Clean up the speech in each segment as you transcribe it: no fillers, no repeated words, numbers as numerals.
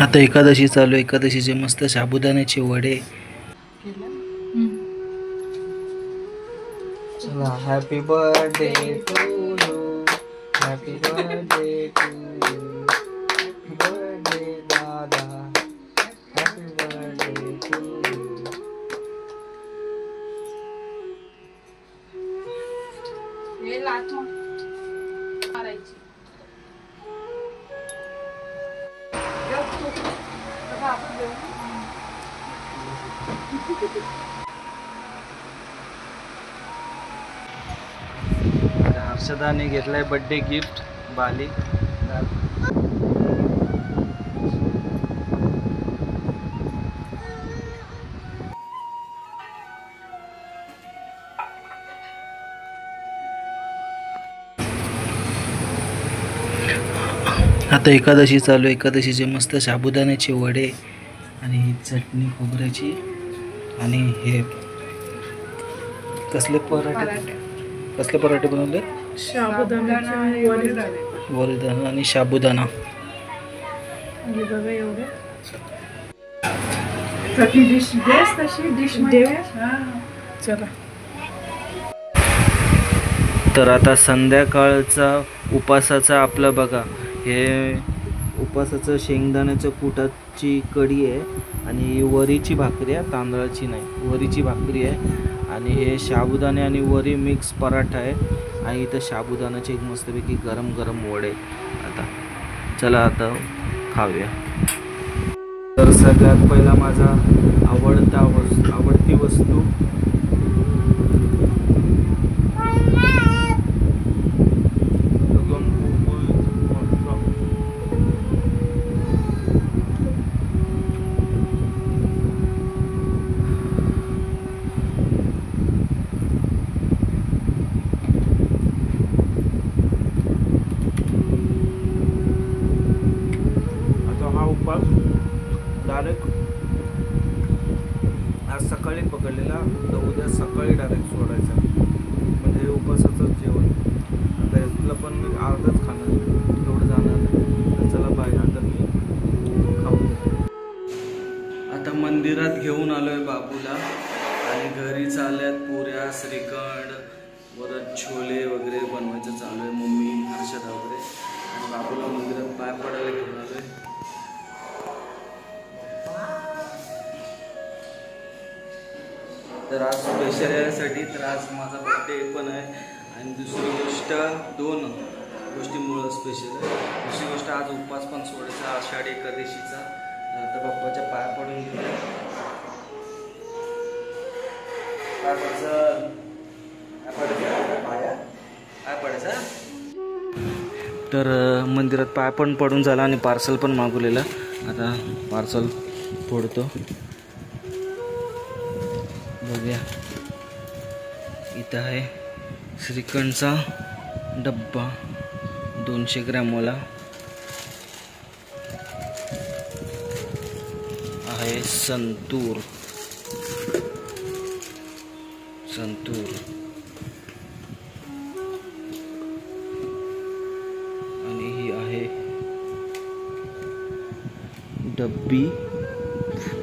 आता एकादशी चालू, एकादशीचे मस्त साबुदाण्याचे वडे. चला, happy birthday to you, happy birthday to you, happy birthday दादा, हॅपी बर्थडे टू यू. हे लाट मारायची. हर्षदाने घेतलाय बर्थडे गिफ्ट बाली. आता एकादशी चालू, एकादशीचे मस्त साबुदाण्याचे वडे आणि चटणी खोबऱ्याची. आणि हे कसले पराठे बनवले? साबुदाण्याचे वडे आणि साबुदाणा. आणि बघा एवढे प्रति डिश देस तशी डिश मध्ये. चला, तर आता संध्याकाळचा उपासाचा आपलं बघा, हे उपासाचं शेंगदाण्याच्या कुटाची कढी आहे आणि वरीची भाकरी आहे, तांदळाची नाही, वरीची भाकरी आहे. आणि हे साबुदाणे आणि वरी मिक्स पराठा आहे. आणि इथं साबुदाण्याचे एक मस्तपैकी गरम गरम वडे. आता चला आता खाऊया. तर सगळ्यात पहिला माझा आवडती वस्तू डायरेक्ट आज सकाळी पकडलेला, तर उद्या सकाळी डायरेक्ट सोडायचा, म्हणजे उपासाचंच जेवण. आता यातलं पण मी अर्धच खाणार, तेवढं जाणार नाही. तर चला बाय, आता मी खाऊ. आता मंदिरात घेऊन आलोय बाबूला आणि घरी चालल्यात पुऱ्या, श्रीखंड, परत छोले वगैरे बनवायचं चालू आहे. मम्मी, हर्षदा वगैरे. आणि बाबूला मंदिरात पाय पडायला घेऊन आलोय. तर आज स्पेशल यासाठी, तर आज माझा बर्थडे पण आहे. आणि दुसरी गोष्ट, दोन गोष्टीमुळं स्पेशल आहे. दुसरी गोष्ट, आज उपवास पण सोडायचा, आषाढी एकादशीचा. आता बाप्पाच्या पाय पडून गेले. पाय पडायचा. तर मंदिरात पाय पण पडून झाला आणि पार्सल पण मागवलेलं. आता पार्सल फोडतो. बघूया, इथं आहे श्रीखंडचा डब्बा 200 ग्रॅमवाला आहे. संतूर आणि ही आहे डब्बी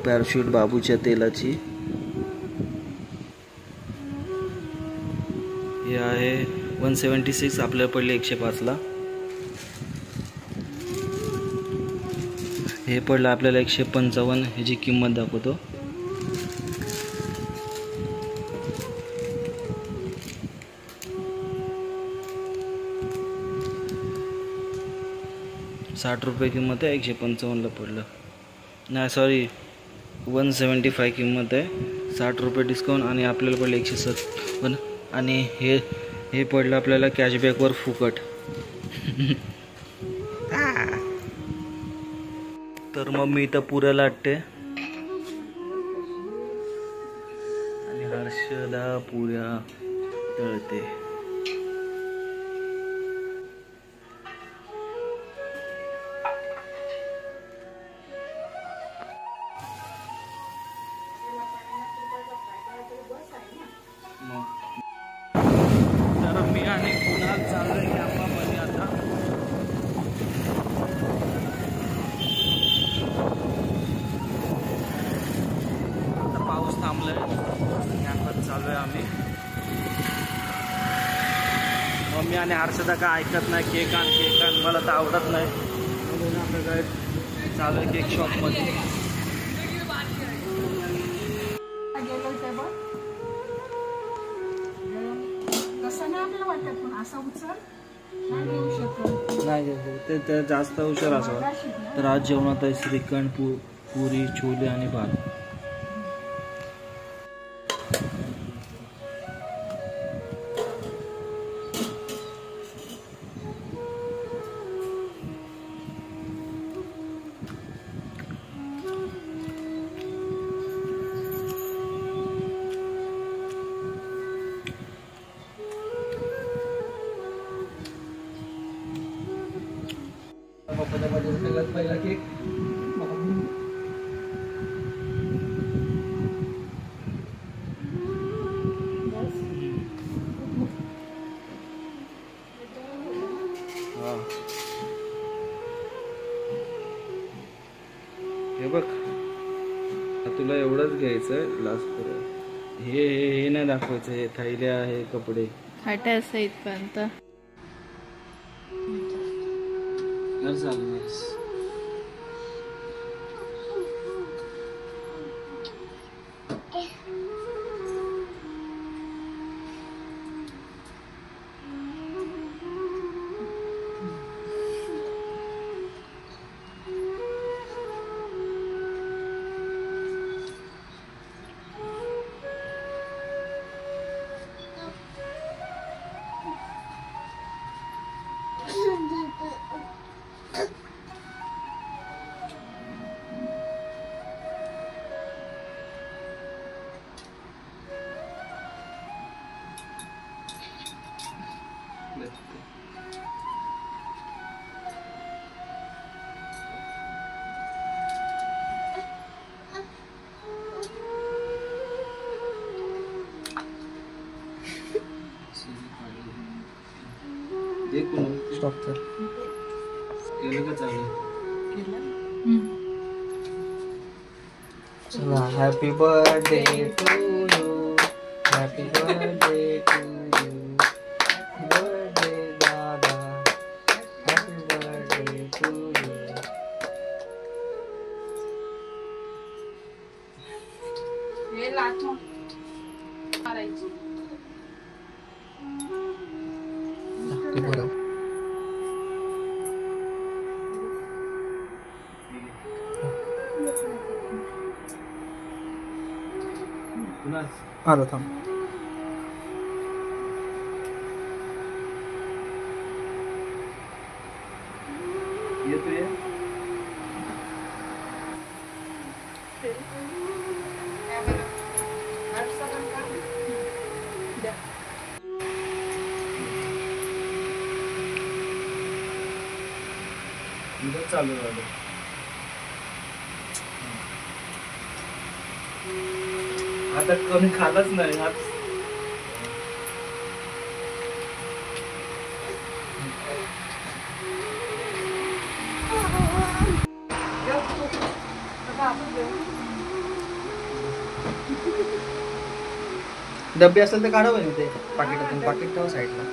पॅराशूट बाबूच्या तेलाची. हे आहे 176, आपल्याला पडले 105ला. हे पडलं आपल्याला 155. ह्याची किंमत दाखवतो. ₹60 किंमत आहे, 155ला पडलं. नाही सॉरी, 175 किंमत आहे, ₹60 डिस्काउंट. आणि आपल्याला पडलं 157. आणि हे पडलं आपल्याला कॅशबॅकवर फुकट. तर मग मी इथं पुऱ्या लाटते आणि हर्षदा पुऱ्या तळते. तर मी आणि कुणाल चाललोय कॅम्पामध्ये आता. बसलोय कॅम्पस चालू आहे आम्ही. मम्मी आणि हर्षदा काय ऐकत नाही, केक आण मला तर आवडत नाही म्हणून आपलं काय चालू आहे केक शॉपमध्ये. नाही ते जास्त उशीर असावा. तर आज जेवणात आहे श्रीखंड, पुरी, छोले आणि भात. पहिला केक हे बघ, तुला एवढंच घ्यायचं लास्ट. हे नाही दाखवायचं. हे थैल्या, हे कपडे खाटे असं इथपर्यंत स्टॉप कर. केलं का चालू? चला. Happy birthday to you, happy birthday to you, birthday दादा, हॅपी बर्थडे टू यू. हे लाटून मारायची. आलो थांब. येतो ये. चालू झालं. आता कमी खालाच नाही. डब्बे असेल तर काढा पाहिजे ते पाकिटातून. पाकिट ठेवा साईडला.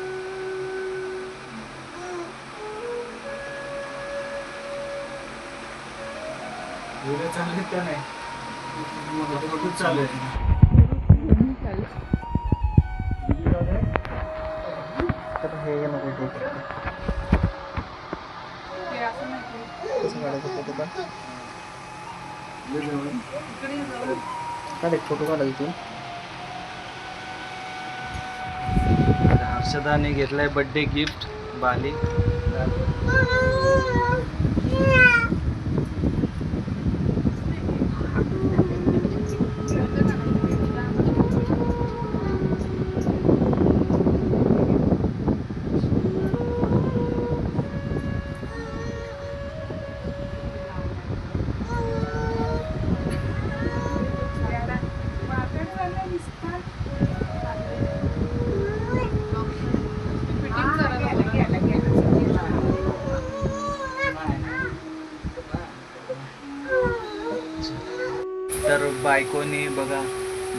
चालू का नाही? चालू आहे. हे नको कसं काढायचं फोटो का? काढ एक फोटो काढा इथून. हर्षदाने घेतलाय बर्थडे गिफ्ट बाली. तर बायकोनी बघा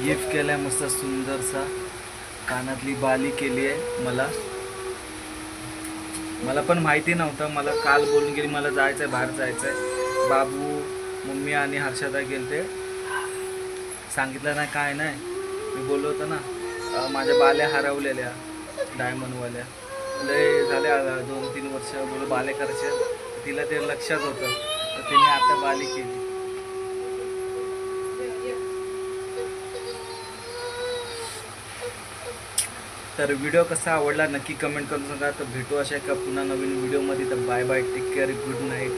गिफ्ट केलाय मस्त सुंदरसा कानातली बाली केली आहे मला पण माहिती नव्हतं. मला काल बोलून गेली मला जायचं आहे, बाहेर जायचं आहे. बाबू, मम्मी आणि हर्षदा गेलते. सांगितलं नाही काय नाही. मी बोललो होतो ना माझ्या बाल्या हरवलेल्या डायमंडवाल्या लय झाल्या 2-3 वर्ष. बोलो बाले करायचे, तिला ते लक्षात होतं तर तिने आता बाली केली. तर व्हिडिओ कसा आवडला नक्की कमेंट करून सांगा. तर भेटू अशा एका पुन्हा नवीन व्हिडिओमध्ये. तर bye bye, take care, good night.